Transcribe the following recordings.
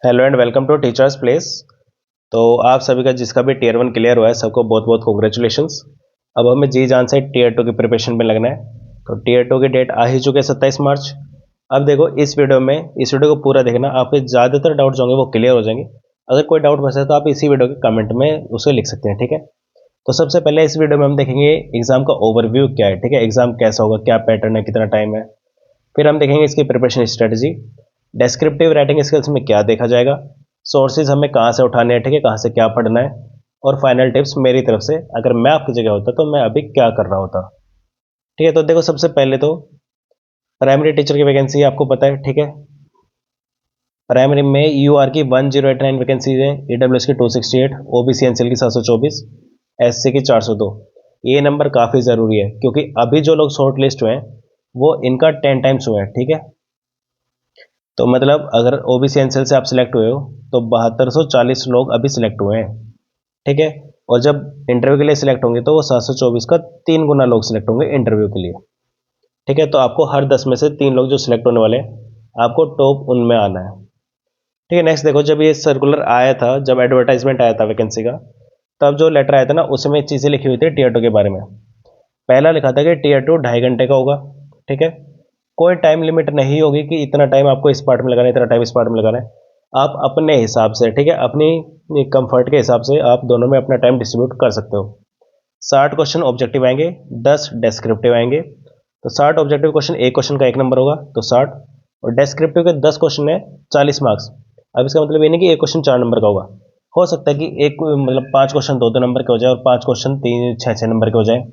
Hello and welcome to teachers place. तो आप सभी का जिसका भी टीयर 1 क्लियर हुआ है सबको बहुत बहुत कॉन्ग्रेचुलेशंस। अब हमें जी जान से टीयर 2 की प्रिपरेशन में लगना है। तो टीयर 2 की डेट आ ही चुके 27 मार्च। अब देखो इस वीडियो को पूरा देखना, आपके ज़्यादातर डाउट्स होंगे वो क्लियर हो जाएंगे। अगर कोई डाउट बचा है तो आप इसी वीडियो के कमेंट में उसे लिख सकते हैं, ठीक है। तो सबसे पहले इस वीडियो में हम देखेंगे एग्जाम का ओवरव्यू क्या है, ठीक है। एग्जाम कैसा होगा, क्या पैटर्न है, कितना टाइम है। फिर हम देखेंगे इसकी preparation strategy, descriptive writing skills में क्या देखा जाएगा, सोर्सेज हमें कहाँ से उठाने हैं, ठीक है, कहाँ से क्या पढ़ना है, और फाइनल टिप्स मेरी तरफ से अगर मैं आपकी जगह होता तो मैं अभी क्या कर रहा होता। ठीक है, तो देखो सबसे पहले तो प्राइमरी टीचर की वैकेंसी आपको पता है, ठीक है। प्राइमरी में यूआर की 1089 वैकेंसीज है, ईडब्ल्यूएस की 268, ओबीसी एनसीएल की 724, एससी की 402। ये नंबर काफ़ी ज़रूरी है क्योंकि अभी जो लोग शॉर्ट लिस्ट हुए हैं वो इनका 10 टाइम्स हुआ है, ठीक है। तो मतलब अगर ओबीसी एनसीएल से आप सिलेक्ट हुए हो तो 7240 लोग अभी सिलेक्ट हुए हैं, ठीक है। और जब इंटरव्यू के लिए सिलेक्ट होंगे तो वो 724 का 3 गुना लोग सिलेक्ट होंगे इंटरव्यू के लिए, ठीक है। तो आपको हर 10 में से 3 लोग जो सिलेक्ट होने वाले हैं आपको टॉप उनमें आना है, ठीक है। नेक्स्ट देखो, जब ये सर्कुलर आया था, जब एडवर्टाइजमेंट आया था वैकेंसी का, तब जो लेटर आया था ना उसमें चीज़ें लिखी हुई थी टीयर 2 के बारे में। पहला लिखा था कि टीयर 2 2.5 घंटे का होगा, ठीक है। कोई टाइम लिमिट नहीं होगी कि इतना टाइम आपको इस पार्ट में लगाना है, इतना टाइम इस पार्ट में लगाना है। आप अपने हिसाब से, ठीक है, अपनी कंफर्ट के हिसाब से आप दोनों में अपना टाइम डिस्ट्रीब्यूट कर सकते हो। 60 क्वेश्चन ऑब्जेक्टिव आएंगे, 10 डेस्क्रिप्टिव आएंगे। तो 60 ऑब्जेक्टिव क्वेश्चन, एक क्वेश्चन का 1 नंबर होगा तो 60, और डेस्क्रिप्टिव के 10 क्वेश्चन है, 40 मार्क्स। अब इसका मतलब ये नहीं कि एक क्वेश्चन 4 नंबर का होगा। हो सकता है कि एक मतलब 5 क्वेश्चन 2-2 नंबर के हो जाए और 5 क्वेश्चन 3-6 नंबर के हो जाए,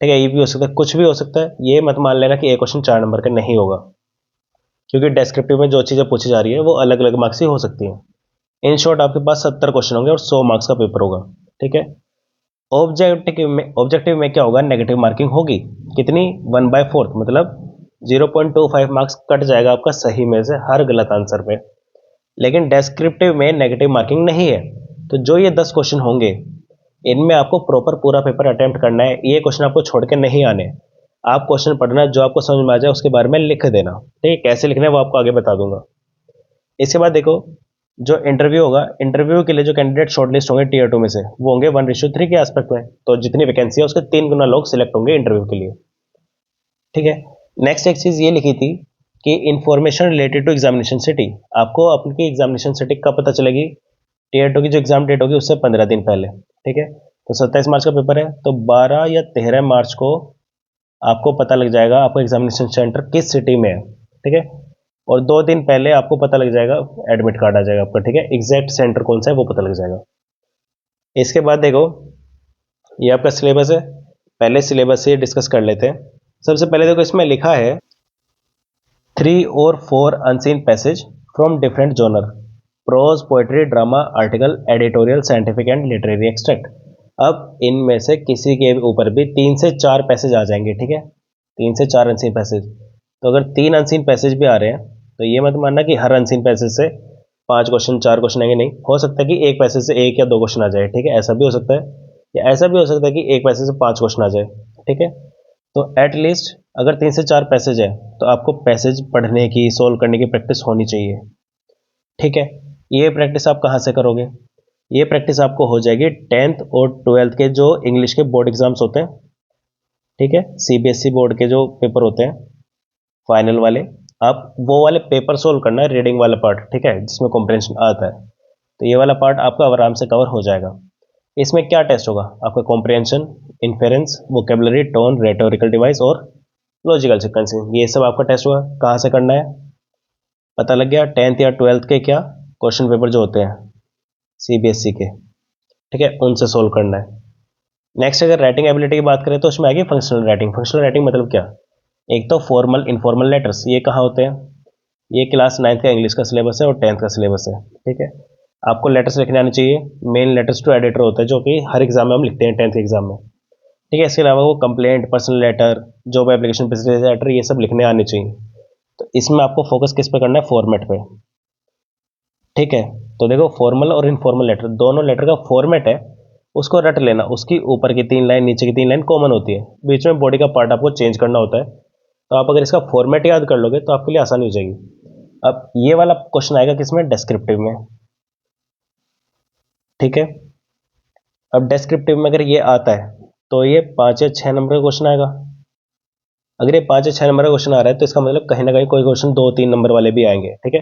ठीक है। ये भी हो सकता है, कुछ भी हो सकता है। ये मत मान लेना कि एक क्वेश्चन 4 नंबर का नहीं होगा, क्योंकि डेस्क्रिप्टिव में जो चीज़ें पूछी जा रही है वो अलग अलग मार्क्स की हो सकती हैं। इन शॉर्ट आपके पास 70 क्वेश्चन होंगे और 100 मार्क्स का पेपर होगा, ठीक है। ऑब्जेक्टिव में क्या होगा, नेगेटिव मार्किंग होगी। कितनी? 1/4, मतलब 0.25 मार्क्स कट जाएगा आपका सही में से हर गलत आंसर पे। लेकिन डेस्क्रिप्टिव में नेगेटिव मार्किंग नहीं है। तो जो ये 10 क्वेश्चन होंगे इनमें आपको प्रॉपर पूरा पेपर अटेम्प्ट करना है, ये क्वेश्चन आपको छोड़ के नहीं आने। आप क्वेश्चन पढ़ना, जो आपको समझ में आ जाए उसके बारे में लिख देना, ठीक है। कैसे लिखना है वो आपको आगे बता दूंगा। इसके बाद देखो, जो इंटरव्यू होगा, इंटरव्यू के लिए जो कैंडिडेट शॉर्टलिस्ट होंगे टीयर 2 में से वो होंगे 1:3 के एस्पेक्ट में। तो जितनी वैकेंसी है उसके 3 गुना लोग सिलेक्ट होंगे इंटरव्यू के लिए, ठीक है। नेक्स्ट एक चीज़ ये लिखी थी कि information related to examination city, आपको अपनी एग्जामिनेशन सिटी कब पता चलेगी? टीयर 2 की जो एग्जाम डेट होगी उससे 15 दिन पहले, ठीक है। तो 27 मार्च का पेपर है, तो 12 या 13 मार्च को आपको पता लग जाएगा आपका एग्जामिनेशन सेंटर किस सिटी में है, ठीक है। और 2 दिन पहले आपको पता लग जाएगा, एडमिट कार्ड आ जाएगा आपका, ठीक है। एग्जैक्ट सेंटर कौन सा है वो पता लग जाएगा। इसके बाद देखो, ये आपका सिलेबस है। पहले सिलेबस से डिस्कस कर लेते हैं। सबसे पहले देखो, इसमें लिखा है 3 और 4 unseen passage from different genre, prose, poetry, drama, article, editorial, scientific and literary extract. अब इनमें से किसी के ऊपर भी 3 से 4 पैसेज आ जाएंगे, ठीक है। 3 से 4 अनसीन पैसेज। तो अगर 3 अनसीन पैसेज भी आ रहे हैं तो ये मत मानना कि हर अनसीन पैसेज से 5 क्वेश्चन 4 क्वेश्चन आएंगे, नहीं। हो सकता है कि एक पैसेज से 1 या 2 क्वेश्चन आ जाए, ठीक है। ऐसा भी हो सकता है, या ऐसा भी हो सकता है कि एक पैसेज से 5 क्वेश्चन आ जाए, ठीक है। तो एट लीस्ट अगर 3 से 4 पैसेज है तो आपको पैसेज पढ़ने की, सोल्व करने की प्रैक्टिस होनी चाहिए, ठीक है। ये प्रैक्टिस आप कहाँ से करोगे? ये प्रैक्टिस आपको हो जाएगी 10th और 12th के जो इंग्लिश के बोर्ड एग्जाम्स होते हैं, ठीक है। सीबीएसई बोर्ड के जो पेपर होते हैं फाइनल वाले, आप वो वाले पेपर सोल्व करना है, रीडिंग वाला पार्ट, ठीक है, जिसमें कॉम्प्रिहेंशन आता है। तो ये वाला पार्ट आपका आराम से कवर हो जाएगा। इसमें क्या टेस्ट होगा आपका? Comprehension, inference, vocabulary, tone, rhetorical device और लॉजिकल सीक्वेंसिंग, ये सब आपका टेस्ट होगा। कहाँ से करना है पता लग गया। 10th या 12th के क्या क्वेश्चन पेपर जो होते हैं सीबीएसई के, ठीक है, उनसे सोल्व करना है। नेक्स्ट अगर राइटिंग एबिलिटी की बात करें तो उसमें आएगी फंक्शनल राइटिंग। फंक्शनल राइटिंग मतलब क्या? एक तो फॉर्मल इनफॉर्मल लेटर्स, ये कहाँ होते हैं? ये क्लास 9th का इंग्लिश का सिलेबस है और 10th का सिलेबस है, ठीक है। आपको लेटर्स लिखने आने चाहिए। मेन लेटर्स टू एडिटर होता है जो कि हर एग्जाम में हम लिखते हैं 10th एग्जाम में, ठीक है। इसके अलावा वो complaint, personal letter, job application letter, ये सब लिखने आने चाहिए। तो इसमें आपको फोकस किस पे करना है? फॉर्मेट पे, ठीक है। तो देखो, फॉर्मल और इनफॉर्मल लेटर, दोनों लेटर का फॉर्मेट है उसको रट लेना। उसकी ऊपर की 3 लाइन, नीचे की 3 लाइन कॉमन होती है, बीच में बॉडी का पार्ट आपको चेंज करना होता है। तो आप अगर इसका फॉर्मेट याद कर लोगे तो आपके लिए आसानी हो जाएगी। अब ये वाला क्वेश्चन आएगा किसमें, डिस्क्रिप्टिव में, ठीक है। अब डिस्क्रिप्टिव में अगर ये आता है तो ये 5 या 6 नंबर का क्वेश्चन आएगा। अगर ये 5 या 6 नंबर का क्वेश्चन आ रहा है तो इसका मतलब कहीं ना कहीं कोई क्वेश्चन 2-3 नंबर वाले भी आएंगे, ठीक है।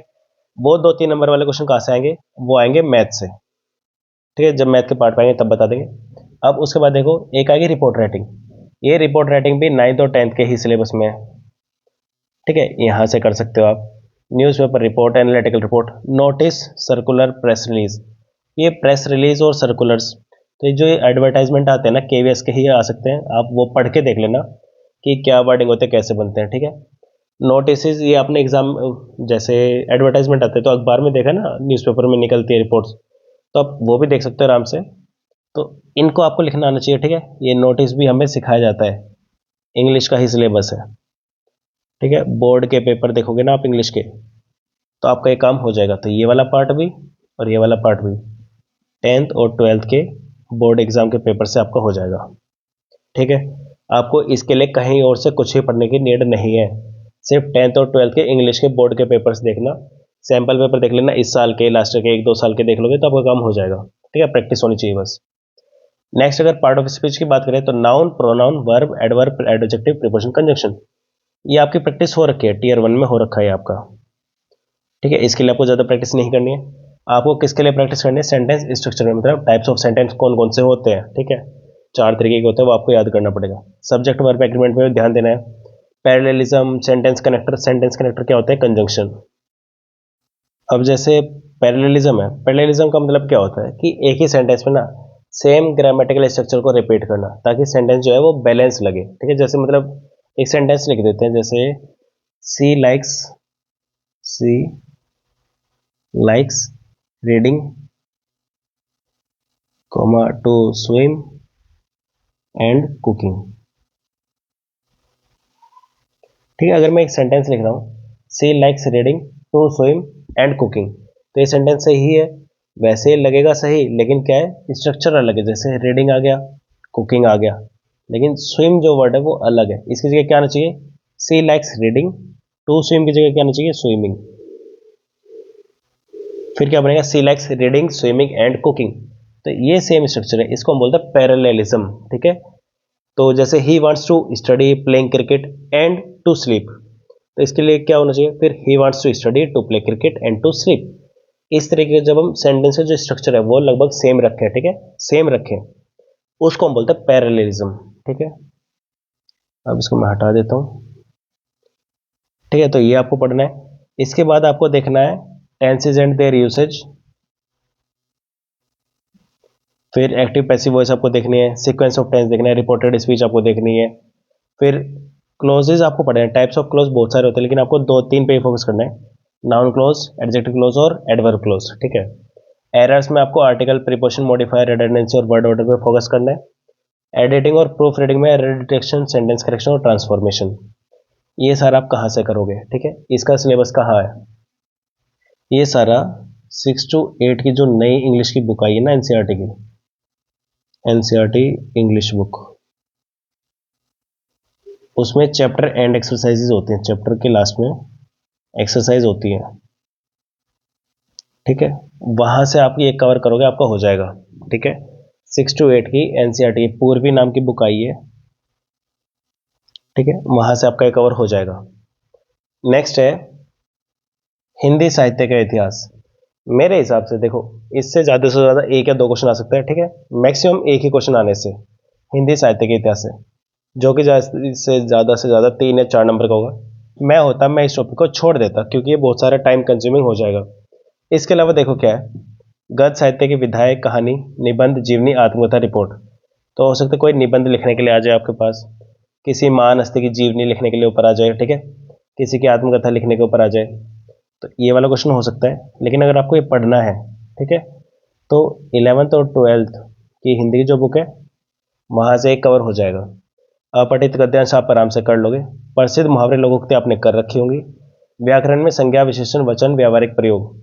वो 2-3 नंबर वाले क्वेश्चन कहाँ से आएंगे, वो आएंगे मैथ से, ठीक है। जब मैथ के पार्ट पाएंगे तब बता देंगे। अब उसके बाद देखो एक आएगी रिपोर्ट राइटिंग। ये रिपोर्ट राइटिंग भी 9th और 10th के ही सिलेबस में है, ठीक है। यहाँ से कर सकते हो आप। Newspaper report, analytical report, notice, circular, press release. ये प्रेस रिलीज और सर्कुलर्स, तो ये जो एडवर्टाइजमेंट आते हैं ना, केवीएस के ही आ सकते हैं, आप वो पढ़ के देख लेना कि क्या वर्डिंग होते हैं, कैसे बनते हैं, ठीक है। नोटिस ये आपने एग्जाम, जैसे एडवर्टाइजमेंट आते हैं तो अखबार में देखा ना, न्यूज़पेपर में निकलती है रिपोर्ट्स, तो आप वो भी देख सकते हो आराम से। तो इनको आपको लिखना आना चाहिए, ठीक है। ये नोटिस भी हमें सिखाया जाता है, इंग्लिश का ही सिलेबस है, ठीक है। बोर्ड के पेपर देखोगे ना आप इंग्लिश के, तो आपका ये काम हो जाएगा। तो ये वाला पार्ट भी और ये वाला पार्ट भी 10th और 12th के बोर्ड एग्जाम के पेपर से आपका हो जाएगा, ठीक है। आपको इसके लिए कहीं और से कुछ भी पढ़ने की नीड नहीं है, सिर्फ 10th और 12th के इंग्लिश के बोर्ड के पेपर्स देखना, सैम्पल पेपर देख लेना, इस साल के, लास्ट के 1-2 साल के देख लोगे तो आपका काम हो जाएगा, ठीक है। प्रैक्टिस होनी चाहिए बस। नेक्स्ट अगर पार्ट ऑफ स्पीच की बात करें तो noun, pronoun, verb, adverb, adjective, preposition, conjunction, ये आपकी प्रैक्टिस हो रखी है, टियर 1 में हो रखा है आपका, ठीक है। इसके लिए आपको ज़्यादा प्रैक्टिस नहीं करनी है। आपको किसके लिए प्रैक्टिस करनी है, सेंटेंस स्ट्रक्चर में, मतलब टाइप्स ऑफ सेंटेंस कौन कौन से होते हैं, ठीक है। 4 तरीके के होते हैं, वो आपको याद करना पड़ेगा। सब्जेक्ट वर्ब एग्रीमेंट में ध्यान देना है। पैरेललिज्म, सेंटेंस कनेक्टर क्या होता है, कंजंक्शन। अब जैसे पैरेललिज्म है, पैरेललिज्म का मतलब क्या होता है कि एक ही सेंटेंस में ना सेम ग्रामेटिकल स्ट्रक्चर को रिपीट करना, ताकि सेंटेंस जो है वो बैलेंस लगे, ठीक है। जैसे मतलब एक सेंटेंस लिख देते हैं, जैसे she likes reading, to swim and cooking, ठीक है। अगर मैं एक सेंटेंस लिख रहा हूँ, she likes reading, to swim and cooking, तो ये सेंटेंस सही है, वैसे लगेगा सही, लेकिन क्या है, स्ट्रक्चर अलग है। जैसे रीडिंग आ गया, कुकिंग आ गया, लेकिन स्विम जो वर्ड है वो अलग है। इसकी जगह क्या आना चाहिए, she likes reading, to swim की जगह क्या आना चाहिए, स्विमिंग। फिर क्या बनेगा, she likes reading, swimming and cooking, तो ये सेम स्ट्रक्चर है, इसको हम बोलते हैं पैरेललिज्म, ठीक है। तो जैसे he wants to study, playing cricket and to sleep, तो इसके लिए क्या होना चाहिए, फिर he wants to study, to play cricket and to sleep. इस तरीके के जब हम सेंटेंस का जो स्ट्रक्चर है वो लगभग सेम रखें, ठीक है, सेम रखें, उसको हम बोलते हैं पैरेललिज्म, ठीक है। अब इसको मैं हटा देता हूँ, ठीक है। तो ये आपको पढ़ना है। इसके बाद आपको देखना है टेंसेज एंड देयर यूसेज, फिर एक्टिव पैसिव वॉइस आपको देखनी है, सीक्वेंस ऑफ टेंस देखना है, रिपोर्टेड स्पीच आपको देखनी है, फिर क्लोजेज आपको पढ़ना है। टाइप्स ऑफ क्लोज बहुत सारे होते हैं, लेकिन आपको 2-3 पे ही फोकस करना है, नाउन क्लोज, एडजेक्टिव क्लोज और एडवर्ब क्लोज, ठीक है। एरर्स में आपको आर्टिकल, प्रीपोजिशन, मॉडिफायर, रिडंडेंसी और वर्ड ऑर्डर पे फोकस करना है। एडिटिंग और प्रूफ रीडिंग में एरर डिटेक्शन, सेंटेंस करेक्शन और ट्रांसफॉर्मेशन, ये सारा आप कहाँ से करोगे, ठीक है। इसका सिलेबस कहाँ है, ये सारा 6 to 8 की जो नई इंग्लिश की बुक आई है ना, एनसीईआरटी की, एनसीईआरटी इंग्लिश बुक, उसमें चैप्टर एंड एक्सरसाइजेज होती हैं, चैप्टर के लास्ट में एक्सरसाइज होती है, ठीक है। वहां से आप ये कवर करोगे, आपका हो जाएगा, ठीक है। 6 to 8 की एनसीईआरटी पूर्वी नाम की बुक आई है, ठीक है, वहां से आपका ये कवर हो जाएगा। नेक्स्ट है हिंदी साहित्य का इतिहास। मेरे हिसाब से देखो, इससे ज्यादा एक या दो क्वेश्चन आ सकते हैं, ठीक है, मैक्सिमम एक ही क्वेश्चन आने से हिंदी साहित्य के इतिहास से, जो कि से ज्यादा 3 या 4 नंबर का होगा। मैं इस टॉपिक को छोड़ देता, क्योंकि ये बहुत सारा टाइम कंज्यूमिंग हो जाएगा। इसके अलावा देखो क्या है, गद्य साहित्य की विधायक, कहानी, निबंध, जीवनी, आत्मकथा, रिपोर्ट, तो हो सकता है कोई निबंध लिखने के लिए आ जाए आपके पास, किसी महान हस्ती की जीवनी लिखने के लिए ऊपर आ जाए, ठीक है, किसी की आत्मकथा लिखने के ऊपर आ जाए, तो ये वाला क्वेश्चन हो सकता है। लेकिन अगर आपको ये पढ़ना है, ठीक है, तो 11th और 12th की हिंदी की जो बुक है वहां से एक कवर हो जाएगा। अपठित गद्यांश आप आराम से कर लोगे। प्रसिद्ध मुहावरे, लोकोक्ति आपने कर रखी होंगी। व्याकरण में संज्ञा, विशेषण, वचन, व्यावहारिक प्रयोग।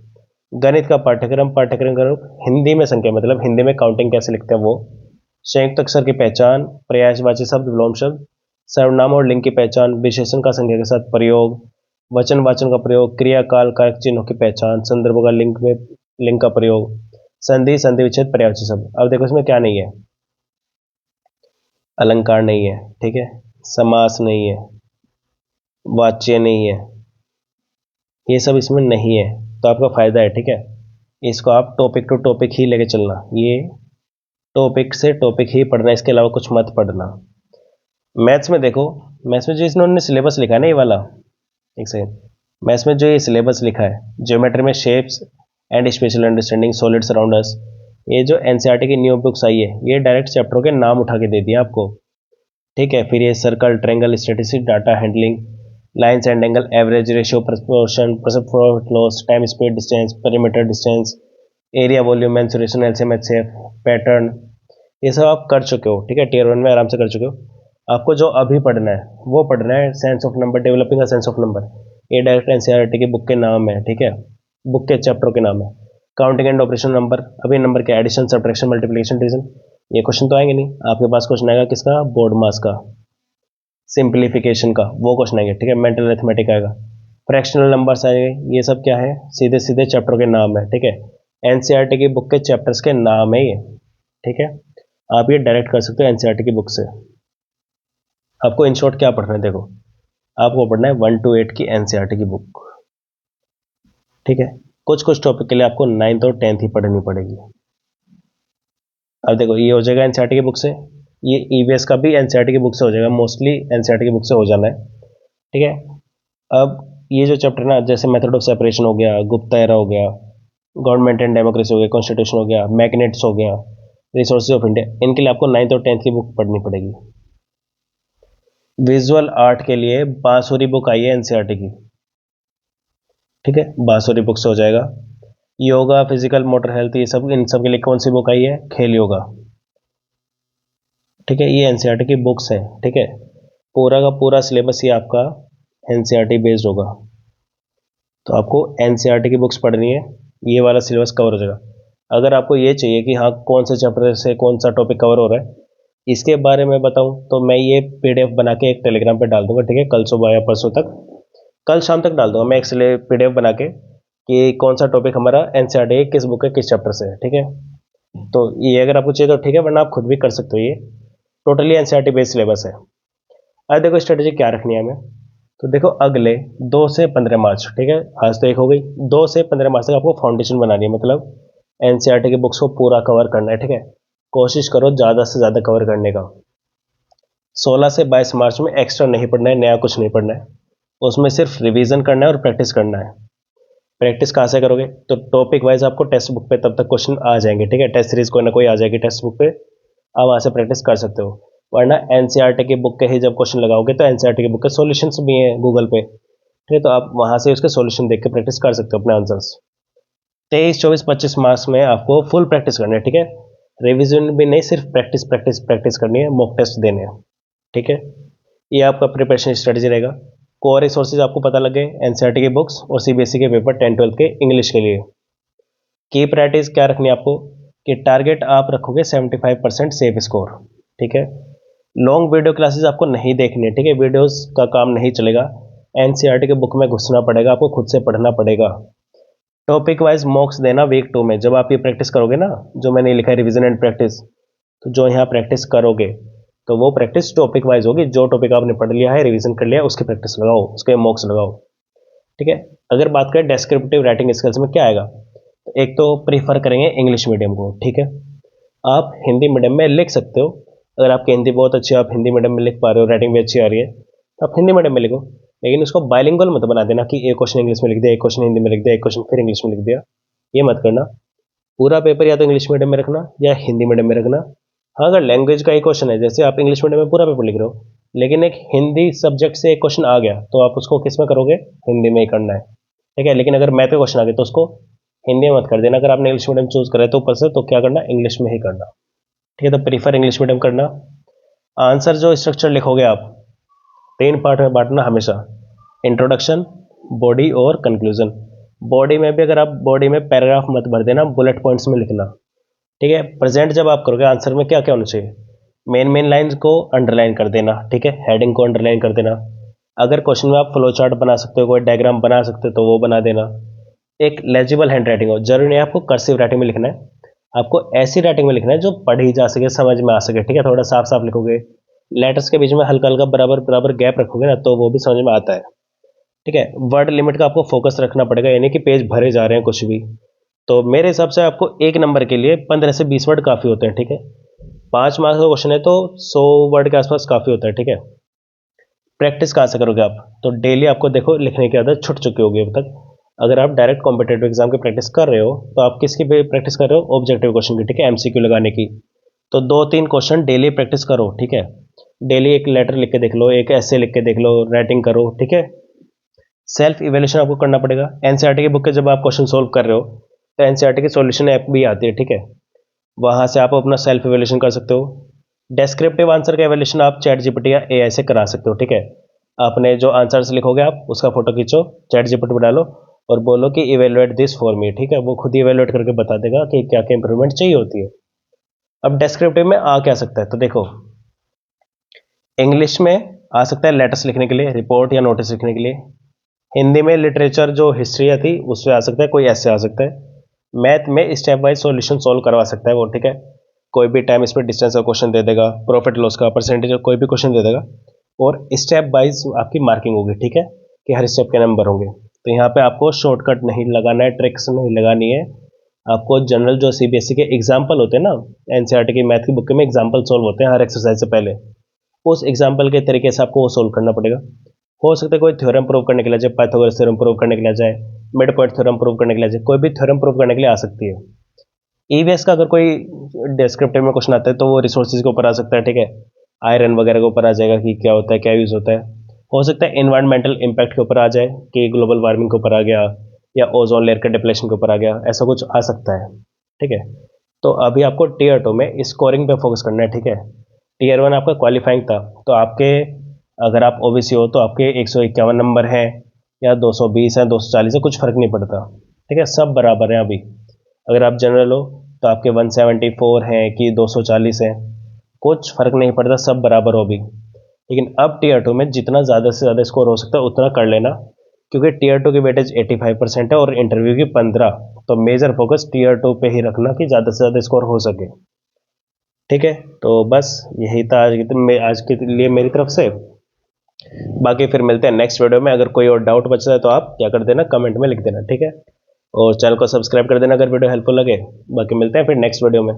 गणित का पाठ्यक्रम करो, हिंदी में संख्या, मतलब हिंदी में काउंटिंग कैसे लिखते हैं वो। संयुक्त अक्षर की पहचान, पर्यायवाची शब्द, विलोम शब्द, सर्वनाम और लिंग की पहचान, विशेषण का संज्ञा के साथ प्रयोग, वचन वाचन का प्रयोग, क्रिया काल कारक चिन्हों की पहचान, संदर्भों का लिंक में लिंक का प्रयोग, संधि संधि विच्छेद पर्यायवाची शब्द। अब देखो इसमें क्या नहीं है, अलंकार नहीं है, ठीक है, समास नहीं है, वाच्य नहीं है, ये सब इसमें नहीं है, तो आपका फायदा है, ठीक है। इसको आप टॉपिक टू टॉपिक ही लेके चलना, ये टॉपिक से टॉपिक ही पढ़ना, इसके अलावा कुछ मत पढ़ना। मैथ्स में देखो, मैथ्स में जो इन्होंने सिलेबस लिखा है ना, ये वाला, एक सेकेंड, मैथ्स में जो ये सिलेबस लिखा है, ज्योमेट्री में shapes and special understanding, solids around us, ये जो एनसीईआरटी की न्यू बुक्स आई है, ये डायरेक्ट चैप्टरों के नाम उठा के दे दिया आपको, ठीक है। फिर ये circle, triangle, statistics, data handling, lines and angle, average, ratio, proportion, profit loss, time speed, distance, perimeter, distance, area, volume, mensuration, LCM, HCF, pattern, ये सब आप कर चुके हो, ठीक है, टियर 1 में आराम से कर चुके हो। आपको जो अभी पढ़ना है वो पढ़ना है sense of number, developing a sense of number, ये डायरेक्ट एनसीईआरटी की बुक के नाम है, ठीक है, बुक के चैप्टर के नाम है। काउंटिंग एंड ऑपरेशन नंबर, अभी नंबर के एडिशन, सब्ट्रैक्शन, मल्टीप्लिकेशन, डिवीजन, ये क्वेश्चन तो आएंगे नहीं आपके पास, क्वेश्चन आएगा किसका, बोर्ड मास का, सिंप्लीफिकेशन का, वो क्वेश्चन आएंगे, ठीक है, मेंटल अरिथमेटिक आएगा, फ्रैक्शनल नंबर्स आएंगे, ये सब क्या है, सीधे सीधे चैप्टर के नाम है, ठीक है, एनसीईआरटी की बुक के चैप्टर्स के नाम है ये, ठीक है। आप ये डायरेक्ट कर सकते हो एनसीईआरटी की बुक से। आपको इन शॉर्ट क्या पढ़ना है, देखो आपको पढ़ना है 1 to 8 की एनसीईआरटी की बुक, ठीक है। कुछ कुछ टॉपिक के लिए आपको 9th और 10th ही पढ़नी पड़ेगी। अब देखो ये हो जाएगा एनसीईआरटी की बुक से, ये ईवीएस का भी एनसीईआरटी की बुक से हो जाएगा, मोस्टली एनसीईआरटी की बुक से हो जाना है, ठीक है। अब ये जो चैप्टर ना, जैसे मेथड ऑफ सेपरेशन हो गया, गुप्ता एरा हो गया, गवर्नमेंट एंड डेमोक्रेसी हो गया, कॉन्स्टिट्यूशन हो गया, मैग्नेट्स हो गया, रिसोर्सेज ऑफ इंडिया, इनके लिए आपको 9th और 10th की बुक पढ़नी पड़ेगी। विजुअल आर्ट के लिए बांसुरी बुक आई है एनसीईआरटी की, ठीक है, बांसुरी बुक से हो जाएगा। योगा, फिजिकल, मोटर हेल्थ, ये सब, इन सब के लिए कौन सी बुक आई है, खेल योगा, ठीक है, ये एनसीईआरटी की बुक्स है, ठीक है। पूरा का पूरा सिलेबस ये आपका एनसीईआरटी बेस्ड होगा, तो आपको एनसीईआरटी की बुक्स पढ़नी है, ये वाला सिलेबस कवर हो जाएगा। अगर आपको ये चाहिए कि हाँ कौन से चैप्टर से कौन सा टॉपिक कवर हो रहा है, इसके बारे में बताऊं तो मैं ये पीडीएफ बना के एक टेलीग्राम पे डाल दूंगा, ठीक है, कल सुबह या परसों तक, कल शाम तक डाल दूंगा मैं एक पीडीएफ बना के कि कौन सा टॉपिक हमारा एनसीईआरटी किस बुक है, किस चैप्टर से है, ठीक है। तो ये अगर आपको चाहिए तो ठीक है, वरना आप खुद भी कर सकते हो, ये टोटली एनसीईआरटी बेस्ड सिलेबस है। अब देखो स्ट्रेटेजी क्या रखनी है हमें, तो देखो अगले 2 से 15 मार्च, ठीक है, आज तो एक हो गई, 2 से 15 मार्च तक आपको फाउंडेशन बनानी है, मतलब एनसीईआरटी की बुक्स को पूरा कवर करना है, ठीक है। कोशिश करो ज़्यादा से ज़्यादा कवर करने का। 16 से 22 मार्च में एक्स्ट्रा नहीं पढ़ना है, नया कुछ नहीं पढ़ना है, उसमें सिर्फ रिवीजन करना है और प्रैक्टिस करना है। प्रैक्टिस कहाँ से करोगे, तो टॉपिक वाइज आपको टेक्स्ट बुक पे तब तक क्वेश्चन आ जाएंगे, ठीक है, टेस्ट सीरीज कोई ना कोई आ जाएगी टेक्स्ट बुक पे, आप वहाँ से प्रैक्टिस कर सकते हो। वरना एनसीईआरटी की बुक के ही जब क्वेश्चन लगाओगे तो एनसीईआरटी की बुक के सॉल्यूशंस भी हैं गूगल पे, ठीक है, तो आप वहाँ से उसके सॉल्यूशन देख के प्रैक्टिस कर सकते हो अपने आंसर्स। 23, 24, 25 मार्क्स में आपको फुल प्रैक्टिस करनी है, ठीक है, रिविजन भी नहीं, सिर्फ प्रैक्टिस प्रैक्टिस प्रैक्टिस करनी है, मॉक टेस्ट देने हैं, ठीक है। ये आपका प्रिपरेशन स्ट्रेटजी रहेगा। कोर रिसोर्सेज आपको पता लगे, एनसीईआरटी की बुक्स और सीबीएसई के पेपर 10-12 के इंग्लिश के लिए। की प्रायोरिटीज क्या रखनी है आपको, कि टारगेट आप रखोगे 75% सेफ स्कोर, ठीक है। लॉन्ग वीडियो क्लासेस आपको नहीं देखनी है, ठीक है, वीडियोस का काम नहीं चलेगा, एनसीईआरटी के बुक में घुसना पड़ेगा, आपको खुद से पढ़ना पड़ेगा। टॉपिक वाइज मॉक्स देना वीक 2 में, जब आप ये प्रैक्टिस करोगे ना, जो मैंने लिखा है रिवीजन एंड प्रैक्टिस, तो जो यहाँ प्रैक्टिस करोगे तो वो प्रैक्टिस टॉपिक वाइज होगी, जो टॉपिक आपने पढ़ लिया है, रिवीजन कर लिया, उसकी प्रैक्टिस लगाओ, उसके मॉक्स लगाओ, ठीक है। अगर बात करें डेस्क्रिप्टिव राइटिंग स्किल्स में क्या आएगा, तो एक तो प्रीफर करेंगे इंग्लिश मीडियम को, ठीक है। आप हिंदी मीडियम में लिख सकते हो, अगर आपकी हिंदी बहुत अच्छी है, आप हिंदी मीडियम में लिख पा रहे हो, राइटिंग भी अच्छी आ रही है, तो आप हिंदी मीडियम में लिखो, लेकिन उसको बाइलिंगुअल मत बना देना कि एक क्वेश्चन इंग्लिश में लिख दिया, एक क्वेश्चन हिंदी में लिख दिया, एक क्वेश्चन फिर इंग्लिश में लिख दिया, ये मत करना। पूरा पेपर या तो इंग्लिश मीडियम में रखना या हिंदी मीडियम में रखना। हाँ, अगर लैंग्वेज का एक क्वेश्चन है, जैसे आप इंग्लिश मीडियम में पूरा पेपर लिख रहे हो, लेकिन एक हिंदी सब्जेक्ट से एक क्वेश्चन आ गया, तो आप उसको किस में करोगे, हिंदी में ही करना है, ठीक है। लेकिन अगर मैथ का क्वेश्चन आ गया तो उसको हिंदी में मत कर देना, अगर आपने इंग्लिश मीडियम चूज करा है तो ऊपर से तो क्या करना, इंग्लिश में ही करना, ठीक है। तो प्रीफर इंग्लिश मीडियम करना। आंसर जो स्ट्रक्चर लिखोगे आप 3 पार्ट में बांटना हमेशा, इंट्रोडक्शन, बॉडी और कंक्लूजन। बॉडी में भी अगर आप बॉडी में पैराग्राफ मत भर देना, बुलेट पॉइंट्स में लिखना, ठीक है। प्रेजेंट जब आप करोगे आंसर में क्या क्या होना चाहिए, मेन लाइंस को अंडरलाइन कर देना, ठीक है, हेडिंग को अंडरलाइन कर देना, अगर क्वेश्चन में आप फ्लो चार्ट बना सकते हो, कोई डायग्राम बना सकते हो तो वो बना देना। एक लेजिबल हैंड राइटिंग हो, जरूरी नहीं आपको कर्सिव राइटिंग में लिखना है, आपको ऐसी राइटिंग में लिखना है जो पढ़ी जा सके, समझ में आ सके, ठीक है। थोड़ा साफ साफ लिखोगे, लेटर्स के बीच में हल्का हल्का बराबर बराबर गैप रखोगे ना, तो वो भी समझ में आता है, ठीक है। वर्ड लिमिट का आपको फोकस रखना पड़ेगा, यानी कि पेज भरे जा रहे हैं कुछ भी, तो मेरे हिसाब से आपको एक नंबर के लिए 15 से 20 वर्ड काफ़ी होते हैं, ठीक है। 5 मार्क्स का क्वेश्चन है तो 100 वर्ड के आसपास काफ़ी होता है, ठीक है। प्रैक्टिस कहाँ से करोगे आप, तो डेली आपको देखो लिखने की आदत छूट चुकी होगी अब तक। अगर आप डायरेक्ट कॉम्पिटेटिव एग्जाम की प्रैक्टिस कर रहे हो तो आप किसकी प्रैक्टिस कर रहे हो, ऑब्जेक्टिव क्वेश्चन की, ठीक है, एमसीक्यू लगाने की। तो 2-3 क्वेश्चन डेली प्रैक्टिस करो, ठीक है। डेली एक लेटर लिख के देख लो, एक ऐसे लिख के देख लो, राइटिंग करो, ठीक है। सेल्फ इवेल्यूशन आपको करना पड़ेगा। एनसीईआरटी की बुक के जब आप क्वेश्चन सोल्व कर रहे हो तो एनसीईआरटी की सॉल्यूशन ऐप भी आती है, ठीक है। वहाँ से आप अपना सेल्फ इवेल्यूशन कर सकते हो। डेस्क्रिप्टिव आंसर का इवेल्यूशन आप चैट जीपीटी या एआई से करा सकते हो, ठीक है। आपने जो आंसर्स लिखोगे आप उसका फोटो खींचो, चैट जीपीटी पर डालो और बोलो कि इवेलुएट दिस फॉर मी, ठीक है। वो खुद ही इवेलुएट करके बता देगा कि क्या क्या इंप्रूवमेंट चाहिए होती है। अब डेस्क्रिप्टिव में आ क्या सकता है, तो देखो इंग्लिश में आ सकता है लेटर्स लिखने के लिए, रिपोर्ट या नोटिस लिखने के लिए। हिंदी में लिटरेचर जो हिस्ट्री थी उसमें आ सकता है, कोई ऐसे आ सकता है। मैथ में स्टेप वाइज सॉल्यूशन सॉल्व करवा सकता है वो, ठीक है। कोई भी टाइम स्पीड डिस्टेंस का क्वेश्चन दे देगा, प्रॉफिट लॉस का परसेंटेज का कोई भी क्वेश्चन दे देगा और स्टेप वाइज आपकी मार्किंग होगी, ठीक है, कि हर स्टेप के नंबर होंगे। तो यहाँ पे आपको शॉर्टकट नहीं लगाना है, ट्रिक्स नहीं लगानी है। आपको जनरल जो सीबीएसई के एग्जाम्पल होते हैं ना, एनसीईआरटी की मैथ की बुक में एग्जाम्पल सोल्व होते हैं हर एक्सरसाइज से पहले, उस एग्जाम्पल के तरीके से आपको वो सोल्व करना पड़ेगा। हो सकता है कोई थ्योरम प्रूव करने के लिए जाए, पाइथागोरस थ्योरम प्रूव करने के लिए जाए, मिड पॉइंट थ्योरम प्रूव करने के लिए जाए, कोई भी थ्योरम प्रूव करने के लिए आ सकती है। ईवीएस का अगर कोई डिस्क्रिप्टिव में क्वेश्चन आता है तो वो रिसोर्सेज के ऊपर आ सकता है, ठीक है। आयरन वगैरह के ऊपर आ जाएगा कि क्या होता है, क्या यूज़ होता है। हो सकता है इन्वायरमेंटल इम्पैक्ट के ऊपर आ जाए कि ग्लोबल वार्मिंग के ऊपर आ गया या ओजोन लेयर के डिप्लेशन के ऊपर आ गया, ऐसा कुछ आ सकता है, ठीक है। तो अभी आपको टीयर 2 में स्कोरिंग पे फोकस करना है, ठीक है। टीयर 1 आपका क्वालिफाइंग था, तो आपके अगर आप ओबीसी हो तो आपके 151 नंबर हैं या 220 हैं, 240 है, कुछ फर्क नहीं पड़ता, ठीक है, सब बराबर हैं अभी। अगर आप जनरल हो तो आपके 174 हैं कि 240 हैं, कुछ फर्क नहीं पड़ता, सब बराबर हो भी। लेकिन अब टीयर 2 में जितना ज़्यादा से ज़्यादा स्कोर हो सकता है उतना कर लेना, क्योंकि टीयर 2 की वेटेज 85% है और इंटरव्यू की 15, तो मेजर फोकस टीयर 2 पे ही रखना कि ज़्यादा से ज़्यादा स्कोर हो सके, ठीक है। तो बस यही था आज के लिए मेरी तरफ से। बाकी फिर मिलते हैं नेक्स्ट वीडियो में। अगर कोई और डाउट बचता है तो आप क्या कर देना, कमेंट में लिख देना, ठीक है। और चैनल को सब्सक्राइब कर देना अगर वीडियो हेल्पफुल लगे। बाकी मिलते हैं फिर नेक्स्ट वीडियो में।